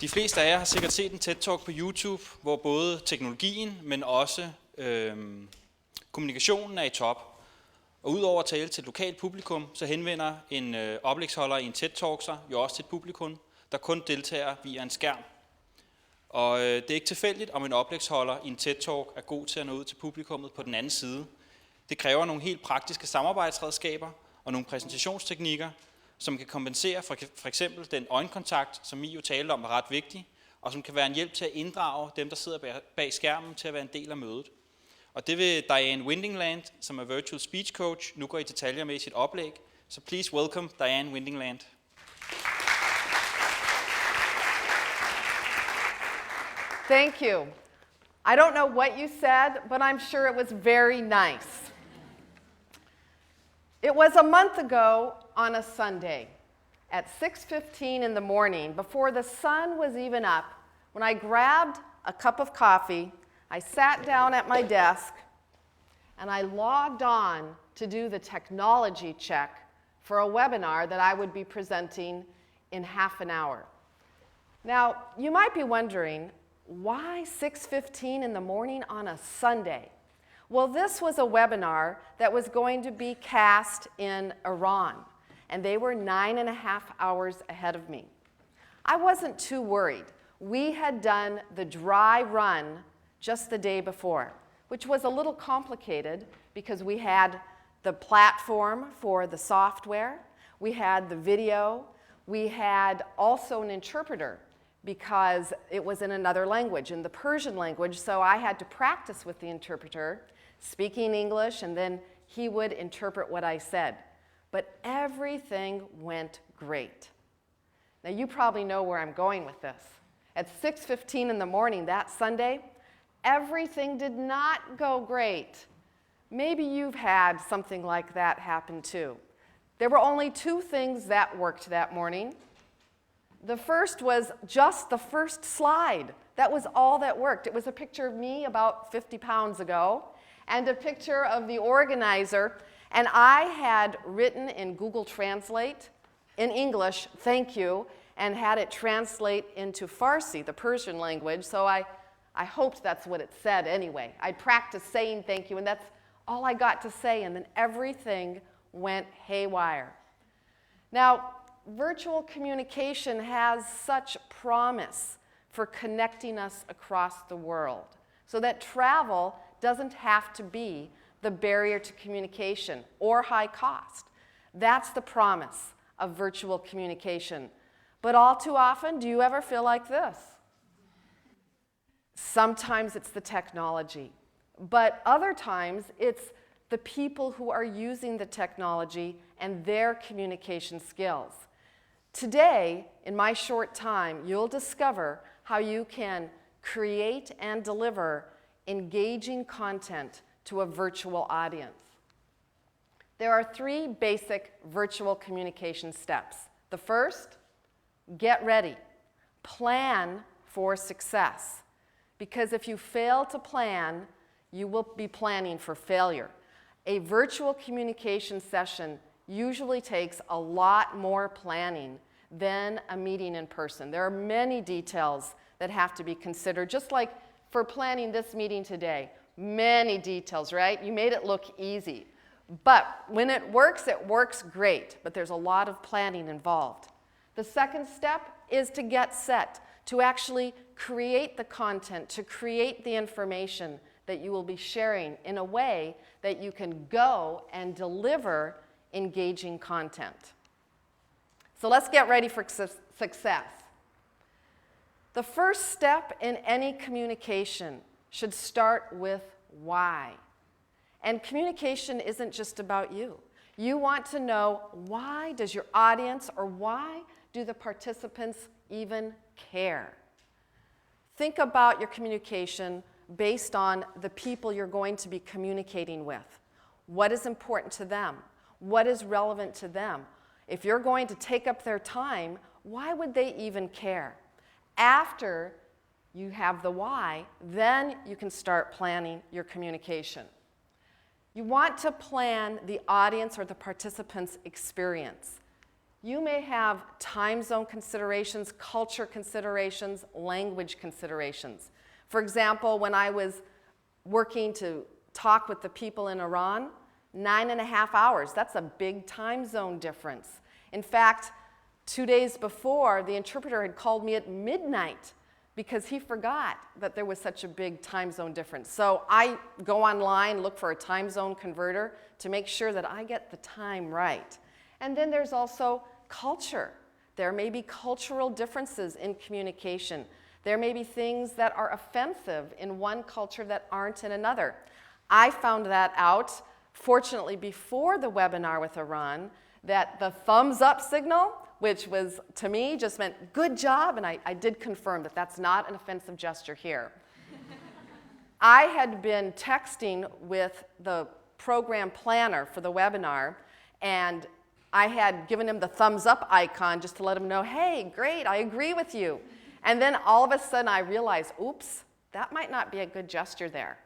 De fleste af jer har sikkert set en TED-talk på YouTube, hvor både teknologien, men også kommunikationen er i top. Og udover at tale til et lokalt publikum, så henvender en oplægsholder i en TED-talk sig jo også til et publikum, der kun deltager via en skærm. Og det er ikke tilfældigt, om en oplægsholder i en TED-talk er god til at nå ud til publikummet på den anden side. Det kræver nogle helt praktiske samarbejdsredskaber og nogle præsentationsteknikker, som kan kompensere for eksempel den øjenkontakt, som Mio talte om er ret vigtig, og som kan være en hjælp til at inddrage dem, der sidder bag skærmen, til at være en del af mødet. Og det vil Diane Windingland, som er Virtual Speech Coach, nu gå i detaljer med i sit oplæg. Så please welcome Diane Windingland. Thank you. I don't know what you said, but I'm sure it was very nice. It was a month ago on a Sunday at 6:15 in the morning, before the sun was even up, when I grabbed a cup of coffee, I sat down at my desk, and I logged on to do the technology check for a webinar that I would be presenting in half an hour. Now, you might be wondering, why 6:15 in the morning on a Sunday? Well, this was a webinar that was going to be cast in Iran, and they were 9.5 hours ahead of me. I wasn't too worried. We had done the dry run just the day before, which was a little complicated because we had the platform for the software, we had the video, we had also an interpreter because it was in another language, in the Persian language, so I had to practice with the interpreter, speaking English, and then he would interpret what I said. But everything went great. Now, you probably know where I'm going with this. At 6:15 in the morning that Sunday, everything did not go great. Maybe you've had something like that happen too. There were only two things that worked that morning. The first was just the first slide. That was all that worked. It was a picture of me about 50 pounds ago and a picture of the organizer. And I had written in Google Translate in English, thank you, and had it translate into Farsi, the Persian language. So I hoped that's what it said anyway. I practiced saying thank you, and that's all I got to say, and then everything went haywire. Now, virtual communication has such promise for connecting us across the world, so that travel doesn't have to be the barrier to communication or high cost. That's the promise of virtual communication. But all too often, do you ever feel like this? Sometimes it's the technology, but other times it's the people who are using the technology and their communication skills. Today, in my short time, you'll discover how you can create and deliver engaging content to a virtual audience. There are three basic virtual communication steps. The first, get ready. Plan for success. Because if you fail to plan, you will be planning for failure. A virtual communication session usually takes a lot more planning than a meeting in person. There are many details that have to be considered, just like for planning this meeting today. Many details, right? You made it look easy. But when it works great, but there's a lot of planning involved. The second step is to get set, to actually create the content, to create the information that you will be sharing in a way that you can go and deliver engaging content. So let's get ready for success. The first step in any communication should start with why. And communication isn't just about you. You want to know, why does your audience, or why do the participants even care? Think about your communication based on the people you're going to be communicating with. What is important to them? What is relevant to them? If you're going to take up their time, why would they even care? After you have the why, then you can start planning your communication. You want to plan the audience or the participant's experience. You may have time zone considerations, culture considerations, language considerations. For example, when I was working to talk with the people in Iran, 9.5 hours, that's a big time zone difference. In fact, 2 days before, the interpreter had called me at midnight because he forgot that there was such a big time zone difference. So I go online, look for a time zone converter to make sure that I get the time right. And then there's also culture. There may be cultural differences in communication. There may be things that are offensive in one culture that aren't in another. I found that out, fortunately, before the webinar with Iran, that the thumbs up signal, which was, to me, just meant good job, and I did confirm that that's not an offensive gesture here. I had been texting with the program planner for the webinar, and I had given him the thumbs up icon just to let him know, hey, great, I agree with you. And then all of a sudden I realized, oops, that might not be a good gesture there.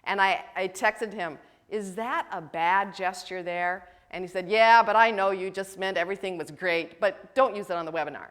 And I texted him, is that a bad gesture there? And he said, yeah, but I know you just meant everything was great, but don't use it on the webinar.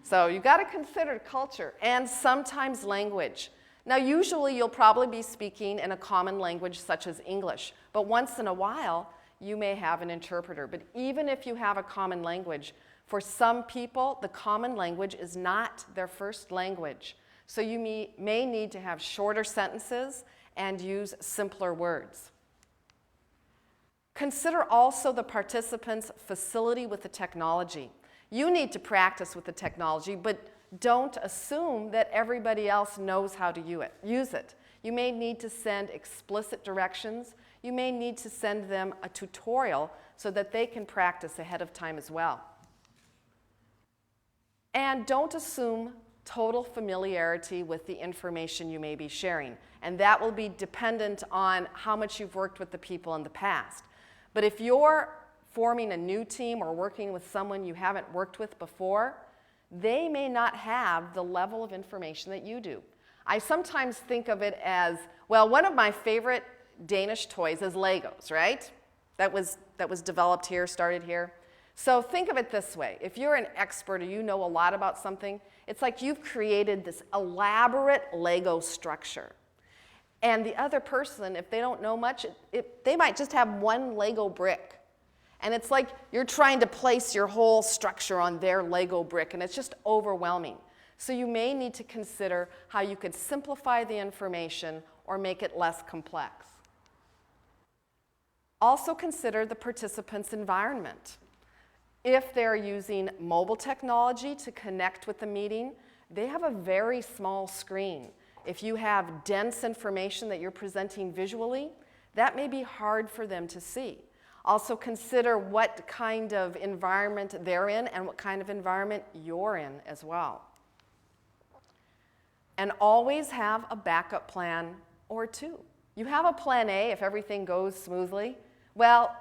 So you've got to consider culture and sometimes language. Now, usually you'll probably be speaking in a common language such as English, but once in a while you may have an interpreter. But even if you have a common language, for some people, the common language is not their first language. So you may need to have shorter sentences and use simpler words. Consider also the participants' facility with the technology. You need to practice with the technology, but don't assume that everybody else knows how to use it. You may need to send explicit directions. You may need to send them a tutorial so that they can practice ahead of time as well. And don't assume total familiarity with the information you may be sharing. And that will be dependent on how much you've worked with the people in the past. But if you're forming a new team or working with someone you haven't worked with before, they may not have the level of information that you do. I sometimes think of it as, well, one of my favorite Danish toys is Legos, right? That was developed here, started here. So think of it this way. If you're an expert or you know a lot about something, it's like you've created this elaborate Lego structure. And the other person, if they don't know much, they might just have one Lego brick. And it's like you're trying to place your whole structure on their Lego brick, and it's just overwhelming. So you may need to consider how you could simplify the information or make it less complex. Also consider the participants' environment. If they're using mobile technology to connect with the meeting, they have a very small screen. If you have dense information that you're presenting visually, that may be hard for them to see. Also consider what kind of environment they're in and what kind of environment you're in as well. And always have a backup plan or two. You have a plan A if everything goes smoothly. Well,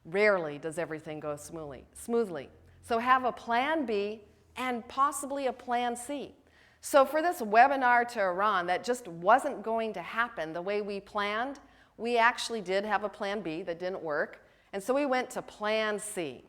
rarely does everything go smoothly. So have a plan B and possibly a plan C. So for this webinar to Iran that just wasn't going to happen the way we planned, we actually did have a plan B that didn't work. And so we went to plan C.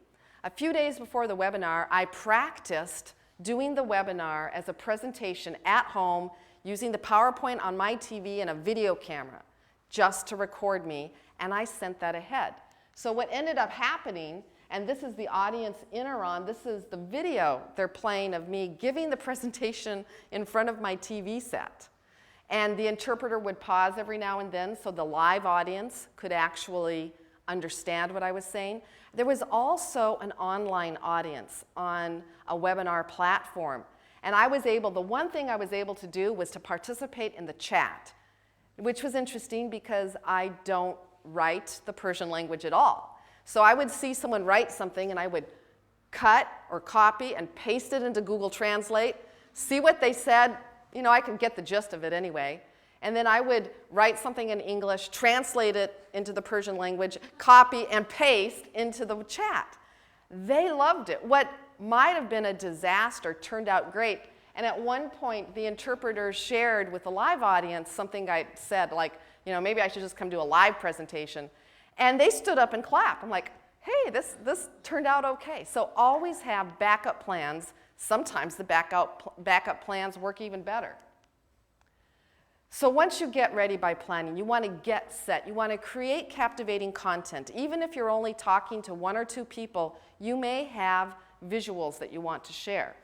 A few days before the webinar, I practiced doing the webinar as a presentation at home using the PowerPoint on my TV and a video camera just to record me, and I sent that ahead. So what ended up happening, and this is the audience in Iran, this is the video they're playing of me giving the presentation in front of my TV set. And the interpreter would pause every now and then so the live audience could actually understand what I was saying. There was also an online audience on a webinar platform. And the one thing I was able to do was to participate in the chat, which was interesting because I don't write the Persian language at all. So I would see someone write something and I would cut or copy and paste it into Google Translate, see what they said. You know, I could get the gist of it anyway. And then I would write something in English, translate it into the Persian language, copy and paste into the chat. They loved it. What might have been a disaster turned out great. And at one point, the interpreter shared with the live audience something I said, like, you know, maybe I should just come do a live presentation. And they stood up and clapped. I'm like, hey, this turned out okay. So always have backup plans. Sometimes the backup plans work even better. So once you get ready by planning, you want to get set. You want to create captivating content. Even if you're only talking to 1 or 2 people, you may have visuals that you want to share.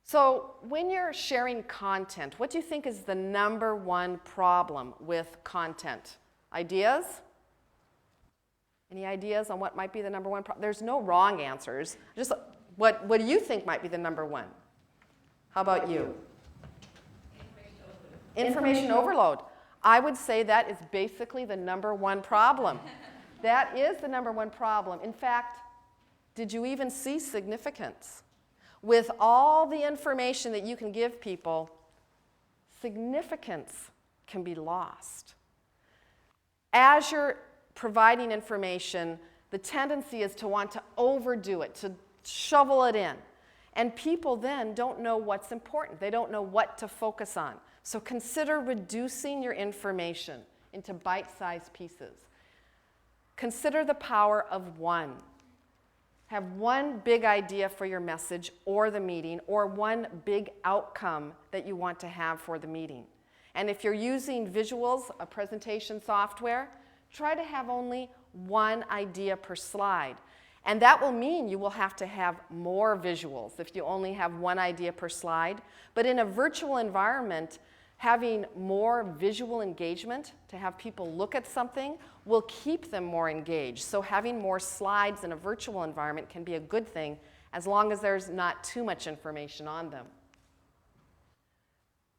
So when you're sharing content, what do you think is the #1 problem with content? Ideas? Any ideas on what might be the #1 problem? There's no wrong answers. Just what do you think might be the #1? How about you? Information overload. I would say that is basically the #1 problem. That is the #1 problem. In fact, did you even see significance? With all the information that you can give people, significance can be lost. As you're providing information, the tendency is to want to overdo it, to shovel it in. And people then don't know what's important. They don't know what to focus on. So consider reducing your information into bite-sized pieces. Consider the power of one. Have one big idea for your message or the meeting, or one big outcome that you want to have for the meeting. And if you're using visuals, a presentation software, try to have only one idea per slide. And that will mean you will have to have more visuals if you only have one idea per slide. But in a virtual environment, having more visual engagement, to have people look at something, will keep them more engaged. So having more slides in a virtual environment can be a good thing as long as there's not too much information on them.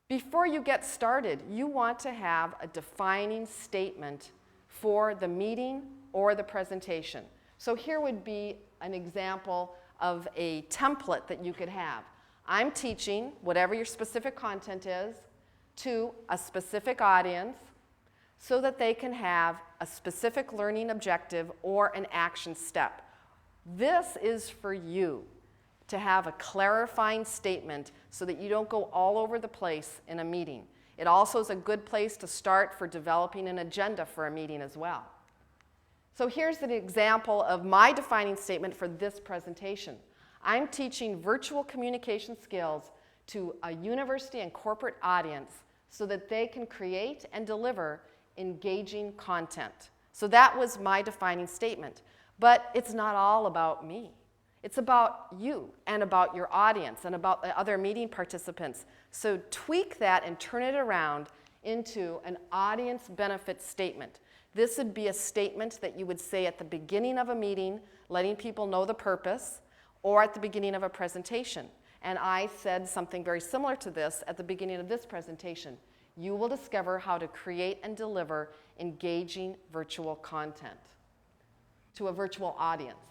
Before you get started, you want to have a defining statement for the meeting or the presentation. So here would be an example of a template that you could have. I'm teaching whatever your specific content is to a specific audience so that they can have a specific learning objective or an action step. This is for you to have a clarifying statement so that you don't go all over the place in a meeting. It also is a good place to start for developing an agenda for a meeting as well. So here's an example of my defining statement for this presentation. I'm teaching virtual communication skills to a university and corporate audience so that they can create and deliver engaging content. So that was my defining statement. But it's not all about me. It's about you and about your audience and about the other meeting participants. So tweak that and turn it around into an audience benefit statement. This would be a statement that you would say at the beginning of a meeting, letting people know the purpose, or at the beginning of a presentation. And I said something very similar to this at the beginning of this presentation. You will discover how to create and deliver engaging virtual content to a virtual audience.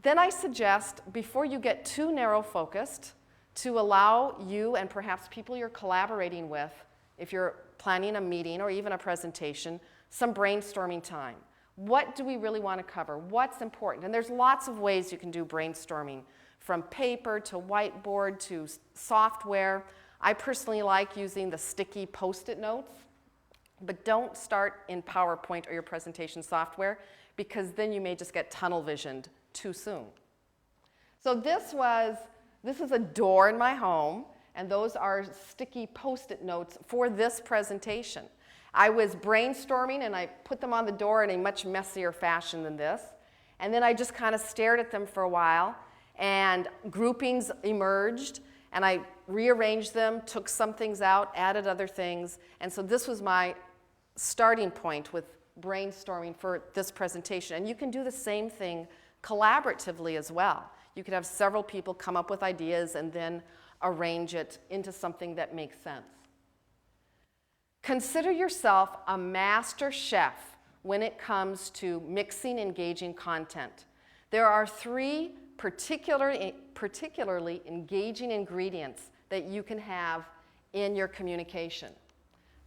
Then I suggest, before you get too narrow-focused, to allow you and perhaps people you're collaborating with, if you're planning a meeting or even a presentation, some brainstorming time. What do we really want to cover? What's important? And there's lots of ways you can do brainstorming, from paper to whiteboard to software. I personally like using the sticky Post-it notes, but don't start in PowerPoint or your presentation software, because then you may just get tunnel visioned too soon. So this is a door in my home, and those are sticky Post-it notes for this presentation. I was brainstorming, and I put them on the door in a much messier fashion than this. And then I just kind of stared at them for a while, and groupings emerged, and I rearranged them, took some things out, added other things. And so this was my starting point with brainstorming for this presentation. And you can do the same thing collaboratively as well. You could have several people come up with ideas and then arrange it into something that makes sense. Consider yourself a master chef when it comes to mixing engaging content. There are 3 particularly engaging ingredients that you can have in your communication.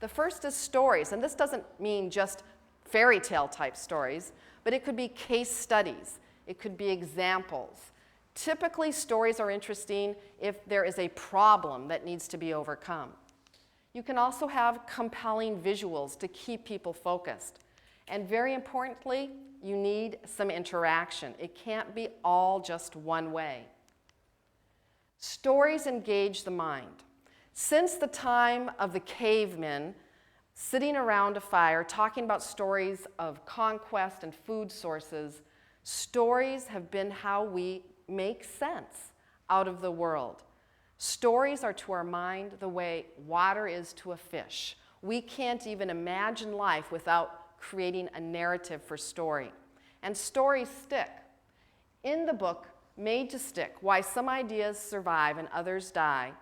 The first is stories, and this doesn't mean just fairy tale type stories, but it could be case studies, it could be examples. Typically, stories are interesting if there is a problem that needs to be overcome. You can also have compelling visuals to keep people focused. And very importantly, you need some interaction. It can't be all just one way. Stories engage the mind. Since the time of the cavemen, sitting around a fire, talking about stories of conquest and food sources, stories have been how we make sense out of the world. Stories are to our mind the way water is to a fish. We can't even imagine life without creating a narrative for story. And stories stick. In the book, Made to Stick, Why Some Ideas Survive and Others Die,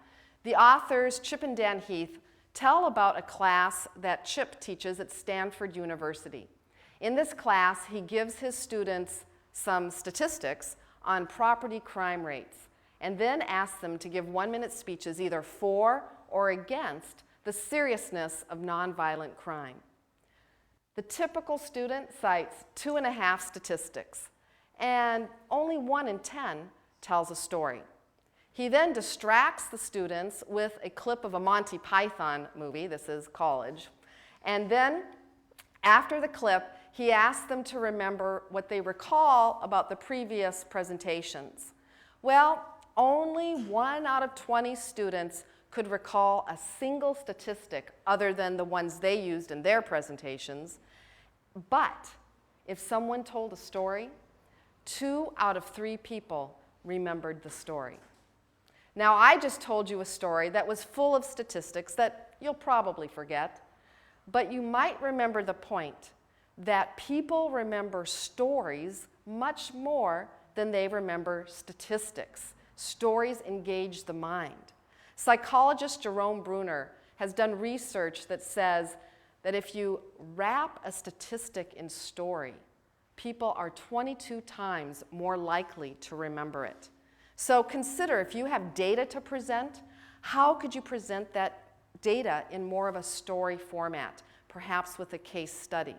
the authors, Chip and Dan Heath, tell about a class that Chip teaches at Stanford University. In this class, he gives his students some statistics on property crime rates, and then asks them to give 1-minute speeches either for or against the seriousness of nonviolent crime. The typical student cites 2.5 statistics, and only 1 in 10 tells a story. He then distracts the students with a clip of a Monty Python movie, this is college, and then after the clip, he asks them to remember what they recall about the previous presentations. Well, only 1 out of 20 students could recall a single statistic other than the ones they used in their presentations. But if someone told a story, 2 out of 3 people remembered the story. Now, I just told you a story that was full of statistics that you'll probably forget, but you might remember the point that people remember stories much more than they remember statistics. Stories engage the mind. Psychologist Jerome Bruner has done research that says that if you wrap a statistic in story, people are 22 times more likely to remember it. So consider, if you have data to present, how could you present that data in more of a story format, perhaps with a case study?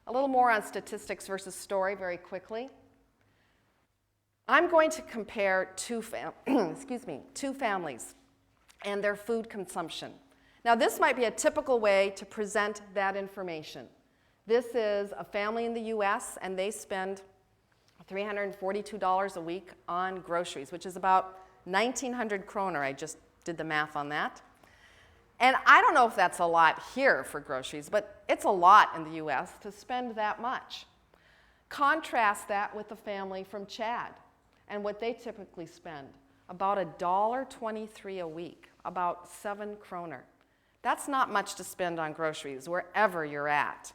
A little more on statistics versus story very quickly. I'm going to compare two families and their food consumption. Now, this might be a typical way to present that information. This is a family in the U.S., and they spend $342 a week on groceries, which is about 1,900 kroner. I just did the math on that. And I don't know if that's a lot here for groceries, but it's a lot in the U.S. to spend that much. Contrast that with the family from Chad and what they typically spend, about $1.23 a week, about 7 kroner. That's not much to spend on groceries wherever you're at.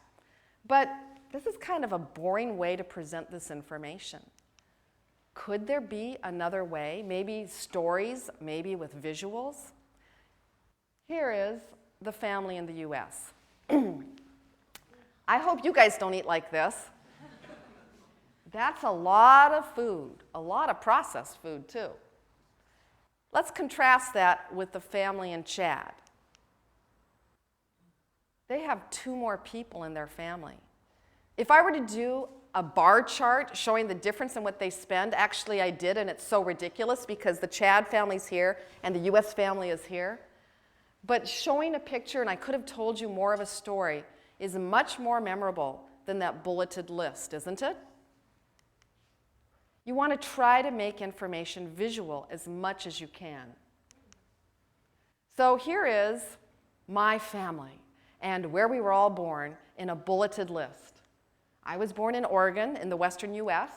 But this is kind of a boring way to present this information. Could there be another way? Maybe stories, maybe with visuals? Here is the family in the U.S. I hope you guys don't eat like this. That's a lot of food, a lot of processed food too. Let's contrast that with the family in Chad. They have 2 more people in their family. If I were to do a bar chart showing the difference in what they spend, actually I did, and it's so ridiculous because the Chad family's here and the U.S. family is here. But showing a picture, and I could have told you more of a story, is much more memorable than that bulleted list, isn't it? You want to try to make information visual as much as you can. So here is my family and where we were all born in a bulleted list. I was born in Oregon in the western U.S.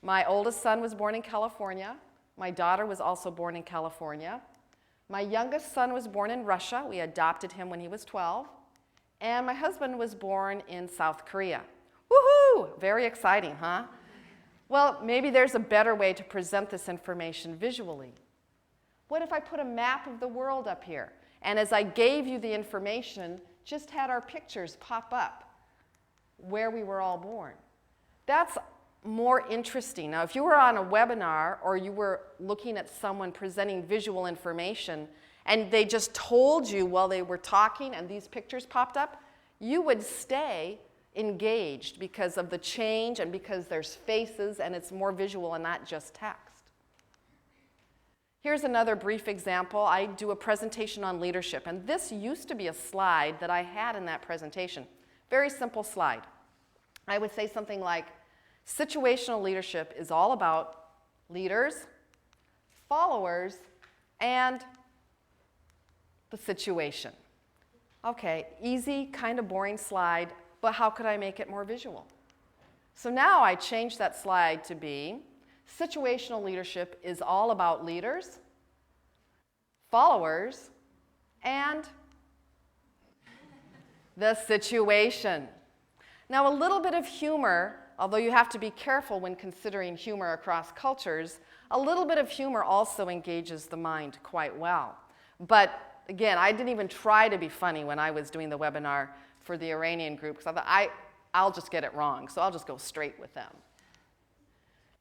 My oldest son was born in California. My daughter was also born in California. My youngest son was born in Russia. We adopted him when he was 12. And my husband was born in South Korea. Woohoo! Very exciting, huh? Well, maybe there's a better way to present this information visually. What if I put a map of the world up here? And as I gave you the information, just had our pictures pop up where we were all born. That's more interesting. Now, if you were on a webinar or you were looking at someone presenting visual information and they just told you while they were talking and these pictures popped up, you would stay engaged because of the change and because there's faces and it's more visual and not just text. Here's another brief example. I do a presentation on leadership, and this used to be a slide that I had in that presentation. Very simple slide. I would say something like, situational leadership is all about leaders, followers, and the situation. Okay, easy, kind of boring slide, but how could I make it more visual? So now I changed that slide to be, situational leadership is all about leaders, followers, and the situation. Now, a little bit of humor, although you have to be careful when considering humor across cultures, a little bit of humor also engages the mind quite well. But again, I didn't even try to be funny when I was doing the webinar for the Iranian group, because I thought, I'll just get it wrong, so I'll just go straight with them.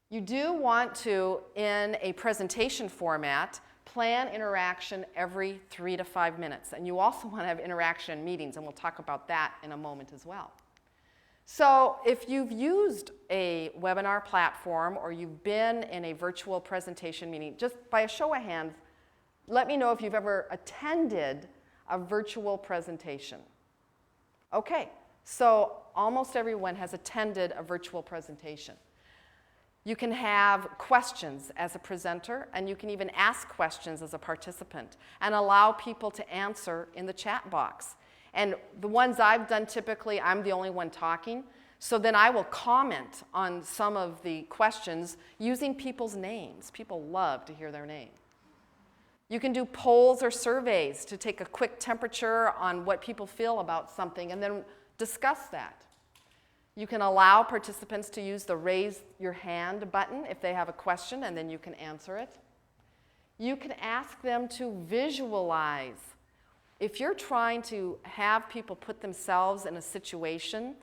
You do want to, in a presentation format, plan interaction every 3 to 5 minutes. And you also want to have interaction meetings, and we'll talk about that in a moment as well. So if you've used a webinar platform or you've been in a virtual presentation meeting, just by a show of hands, let me know if you've ever attended a virtual presentation. Okay, so almost everyone has attended a virtual presentation. You can have questions as a presenter, and you can even ask questions as a participant and allow people to answer in the chat box. And the ones I've done, typically, I'm the only one talking, so then I will comment on some of the questions using people's names. People love to hear their name. You can do polls or surveys to take a quick temperature on what people feel about something and then discuss that. You can allow participants to use the raise your hand button if they have a question, and then you can answer it. You can ask them to visualize. If you're trying to have people put themselves in a situation,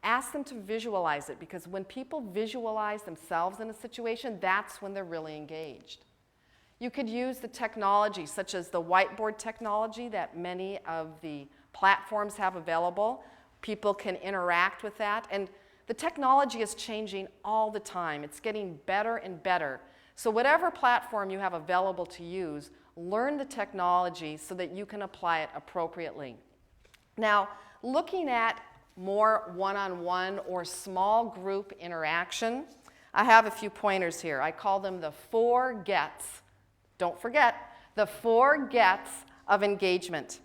ask them to visualize it, because when people visualize themselves in a situation, that's when they're really engaged. You could use the technology, such as the whiteboard technology that many of the platforms have available. People can interact with that, and the technology is changing all the time. It's getting better and better. So whatever platform you have available to use, learn the technology so that you can apply it appropriately. Now, looking at more one-on-one or small group interaction, I have a few pointers here. I call them the 4 gets. Don't forget, the 4 gets of engagement.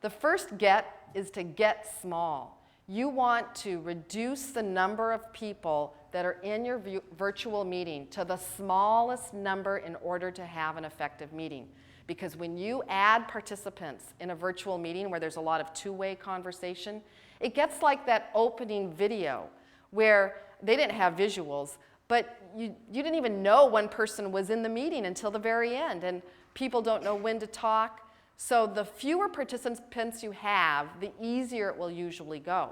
The first get is to get small. You want to reduce the number of people that are in your virtual meeting to the smallest number in order to have an effective meeting. Because when you add participants in a virtual meeting where there's a lot of two-way conversation, it gets like that opening video where they didn't have visuals, but you didn't even know one person was in the meeting until the very end, and people don't know when to talk. So the fewer participants you have, the easier it will usually go.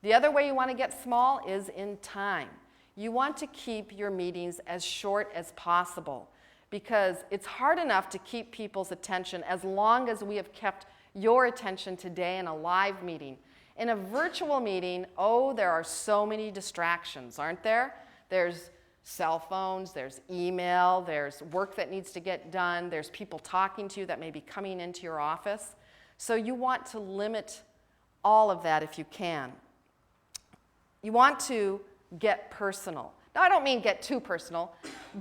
The other way you want to get small is in time. You want to keep your meetings as short as possible, because it's hard enough to keep people's attention as long as we have kept your attention today in a live meeting. In a virtual meeting, oh, there are so many distractions, aren't there? There's cell phones, there's email, there's work that needs to get done, there's people talking to you that may be coming into your office. So you want to limit all of that if you can. You want to get personal. Now, I don't mean get too personal,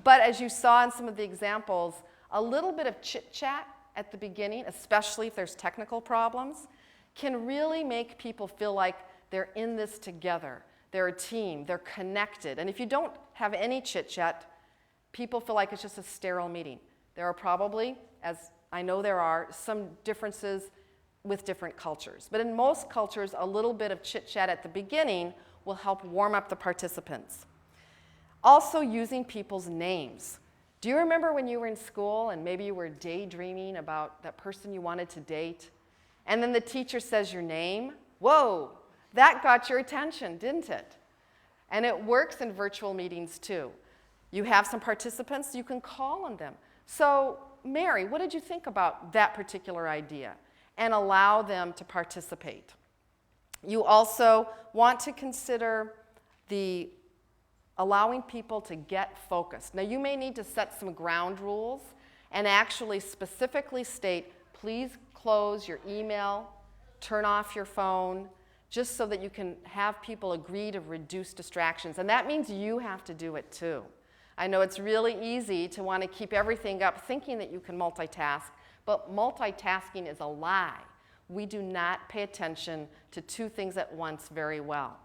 but as you saw in some of the examples, a little bit of chit-chat at the beginning, especially if there's technical problems, can really make people feel like they're in this together. They're a team, they're connected. And if you don't have any chit-chat, people feel like it's just a sterile meeting. There are probably, as I know there are, some differences with different cultures. But in most cultures, a little bit of chit-chat at the beginning will help warm up the participants. Also, using people's names. Do you remember when you were in school and maybe you were daydreaming about that person you wanted to date, and then the teacher says your name? Whoa! That got your attention, didn't it? And it works in virtual meetings too. You have some participants, you can call on them. So, Mary, what did you think about that particular idea? And allow them to participate. You also want to consider allowing people to get focused. Now, you may need to set some ground rules and actually specifically state, please close your email, turn off your phone, just so that you can have people agree to reduce distractions. And that means you have to do it too. I know it's really easy to want to keep everything up thinking that you can multitask, but multitasking is a lie. We do not pay attention to two things at once very well.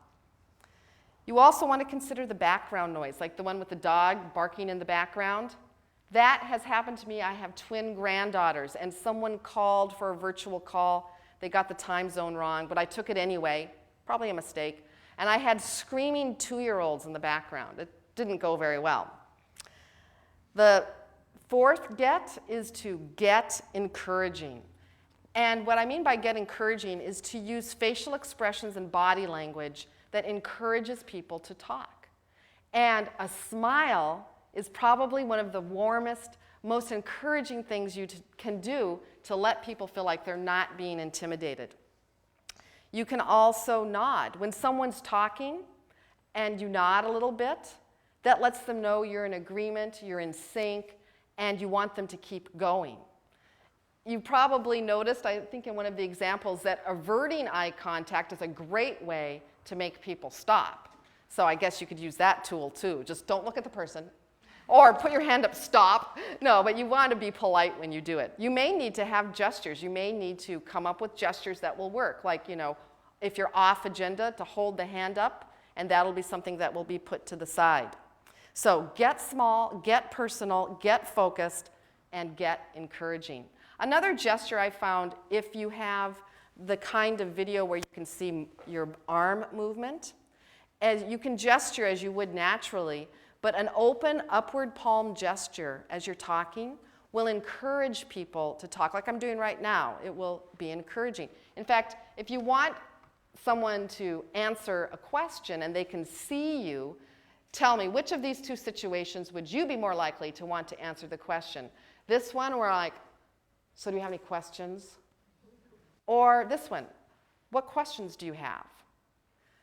You also want to consider the background noise, like the one with the dog barking in the background. That has happened to me. I have twin granddaughters, and someone called for a virtual call. They got the time zone wrong, but I took it anyway, probably a mistake. And I had screaming 2-year-olds in the background. It didn't go very well. The fourth get is to get encouraging. And what I mean by get encouraging is to use facial expressions and body language that encourages people to talk. And a smile is probably one of the warmest, most encouraging things you can do to let people feel like they're not being intimidated. You can also nod. When someone's talking and you nod a little bit, that lets them know you're in agreement, you're in sync, and you want them to keep going. You probably noticed, I think in one of the examples, that averting eye contact is a great way to make people stop. So I guess you could use that tool too. Just don't look at the person. Or put your hand up, stop. No, but you want to be polite when you do it. You may need to have gestures. You may need to come up with gestures that will work. Like, if you're off agenda, to hold the hand up, and that'll be something that will be put to the side. So get small, get personal, get focused, and get encouraging. Another gesture I found, if you have the kind of video where you can see your arm movement, as you can gesture as you would naturally, but an open upward palm gesture as you're talking will encourage people to talk like I'm doing right now. It will be encouraging. In fact, if you want someone to answer a question and they can see you, tell me, which of these two situations would you be more likely to want to answer the question? This one where like, so do you have any questions? Or this one, what questions do you have?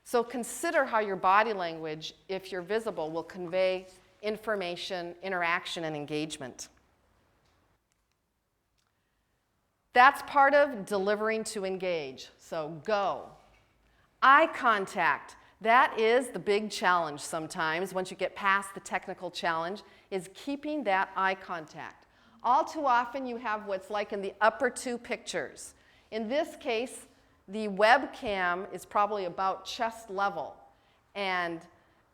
So consider how your body language, if you're visible, will convey information, interaction, and engagement. That's part of delivering to engage. So go. Eye contact. That is the big challenge sometimes, once you get past the technical challenge, is keeping that eye contact. All too often you have what's like in the upper two pictures. In this case, the webcam is probably about chest level, and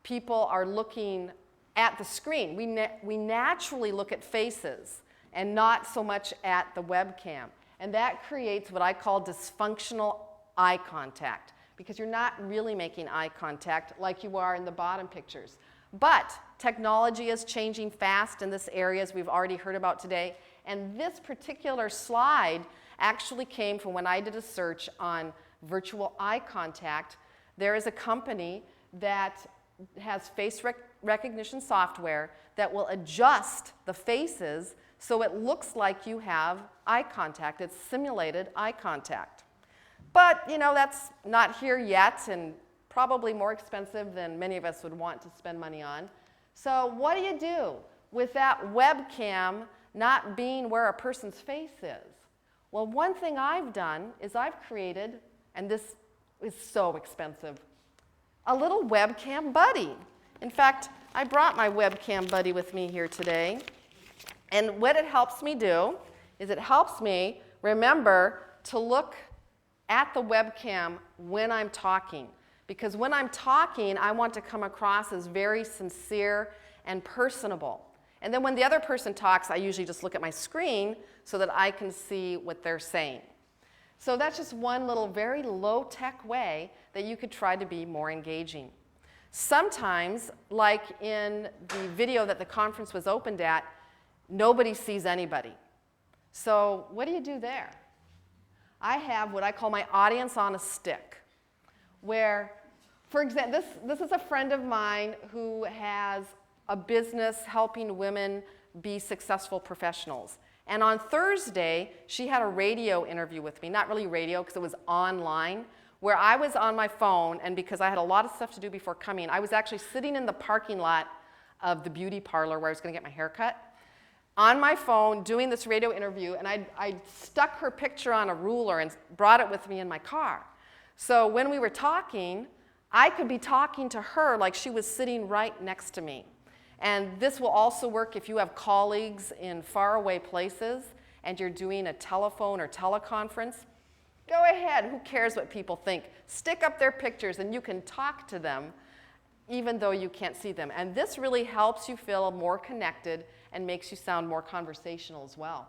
people are looking at the screen. We naturally look at faces and not so much at the webcam. And that creates what I call dysfunctional eye contact, because you're not really making eye contact like you are in the bottom pictures. But technology is changing fast in this area, as we've already heard about today. And this particular slide actually came from when I did a search on virtual eye contact. There is a company that has face recognition software that will adjust the faces so it looks like you have eye contact. It's simulated eye contact. But, that's not here yet, and probably more expensive than many of us would want to spend money on. So what do you do with that webcam not being where a person's face is? Well, one thing I've done is I've created, and this is so expensive, a little webcam buddy. In fact, I brought my webcam buddy with me here today. And what it helps me do is it helps me remember to look at the webcam when I'm talking. Because when I'm talking, I want to come across as very sincere and personable. And then when the other person talks, I usually just look at my screen so that I can see what they're saying. So that's just one little very low-tech way that you could try to be more engaging. Sometimes, like in the video that the conference was opened at, nobody sees anybody. So what do you do there? I have what I call my audience on a stick, where, for example, this is a friend of mine who has a business helping women be successful professionals. And on Thursday, she had a radio interview with me, not really radio because it was online, where I was on my phone, and because I had a lot of stuff to do before coming, I was actually sitting in the parking lot of the beauty parlor where I was going to get my hair cut, on my phone doing this radio interview, and I stuck her picture on a ruler and brought it with me in my car. So when we were talking, I could be talking to her like she was sitting right next to me. And this will also work if you have colleagues in faraway places and you're doing a telephone or teleconference. Go ahead, who cares what people think? Stick up their pictures and you can talk to them even though you can't see them. And this really helps you feel more connected and makes you sound more conversational as well.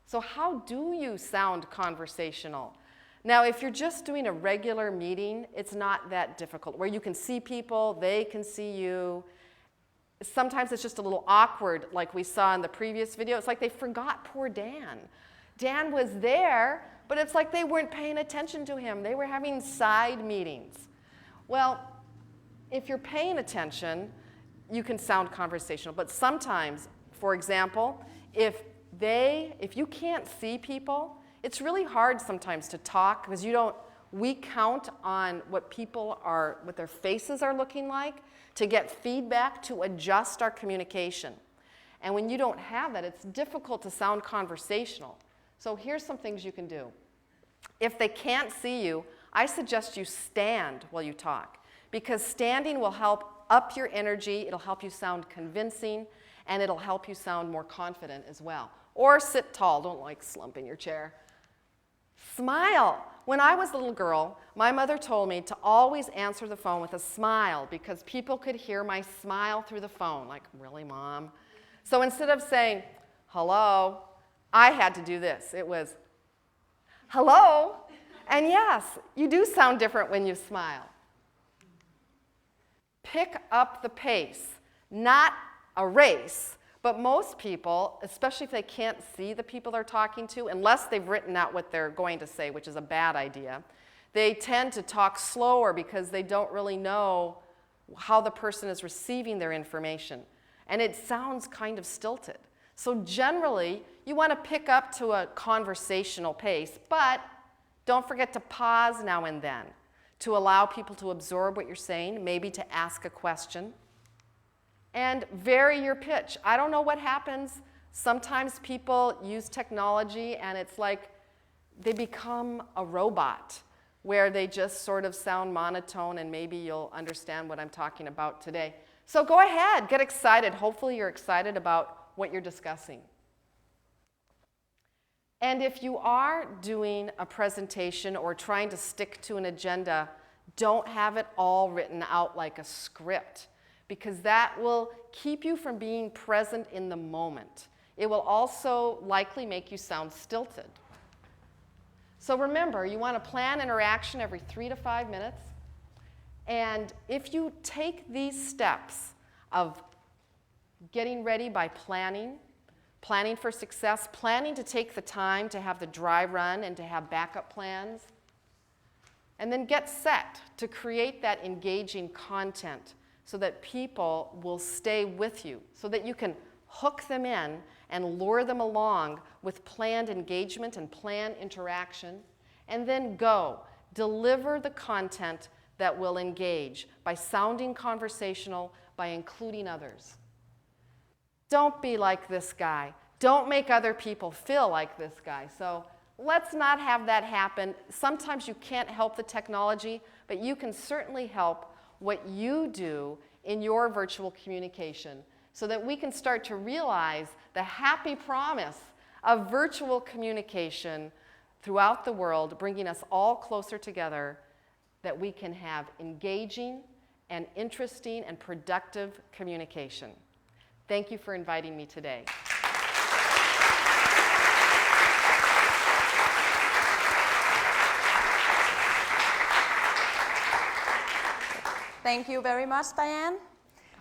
So how do you sound conversational? Now, if you're just doing a regular meeting, it's not that difficult, where you can see people, they can see you. Sometimes it's just a little awkward, like we saw in the previous video. It's like they forgot poor Dan. Dan was there, but it's like they weren't paying attention to him. They were having side meetings. Well, if you're paying attention, you can sound conversational. But sometimes, for example, if you can't see people, it's really hard sometimes to talk because we count on what their faces are looking like to get feedback to adjust our communication. And when you don't have that, it's difficult to sound conversational. So here's some things you can do. If they can't see you, I suggest you stand while you talk, because standing will help up your energy, it'll help you sound convincing, and it'll help you sound more confident as well. Or sit tall, don't like slump in your chair. Smile. When I was a little girl, my mother told me to always answer the phone with a smile because people could hear my smile through the phone. Like, really, Mom? So instead of saying, hello, I had to do this. It was, hello? And yes, you do sound different when you smile. Pick up the pace, not a race. But most people, especially if they can't see the people they're talking to, unless they've written out what they're going to say, which is a bad idea, they tend to talk slower because they don't really know how the person is receiving their information. And it sounds kind of stilted. So generally, you want to pick up to a conversational pace, but don't forget to pause now and then to allow people to absorb what you're saying, maybe to ask a question. And vary your pitch. I don't know what happens. Sometimes people use technology and it's like they become a robot where they just sort of sound monotone, and maybe you'll understand what I'm talking about today. So go ahead, get excited. Hopefully you're excited about what you're discussing. And if you are doing a presentation or trying to stick to an agenda, don't have it all written out like a script, because that will keep you from being present in the moment. It will also likely make you sound stilted. So remember, you want to plan interaction every 3 to 5 minutes. And if you take these steps of getting ready by planning for success, planning to take the time to have the dry run and to have backup plans, and then get set to create that engaging content so that people will stay with you, so that you can hook them in and lure them along with planned engagement and planned interaction, and then go. Deliver the content that will engage by sounding conversational, by including others. Don't be like this guy. Don't make other people feel like this guy. So let's not have that happen. Sometimes you can't help the technology, but you can certainly help what you do in your virtual communication so that we can start to realize the happy promise of virtual communication throughout the world, bringing us all closer together, that we can have engaging and interesting and productive communication. Thank you for inviting me today. Thank you very much, Diane.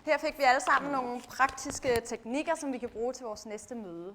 Her fik vi alle sammen nogle praktiske teknikker, som vi kan bruge til vores næste møde.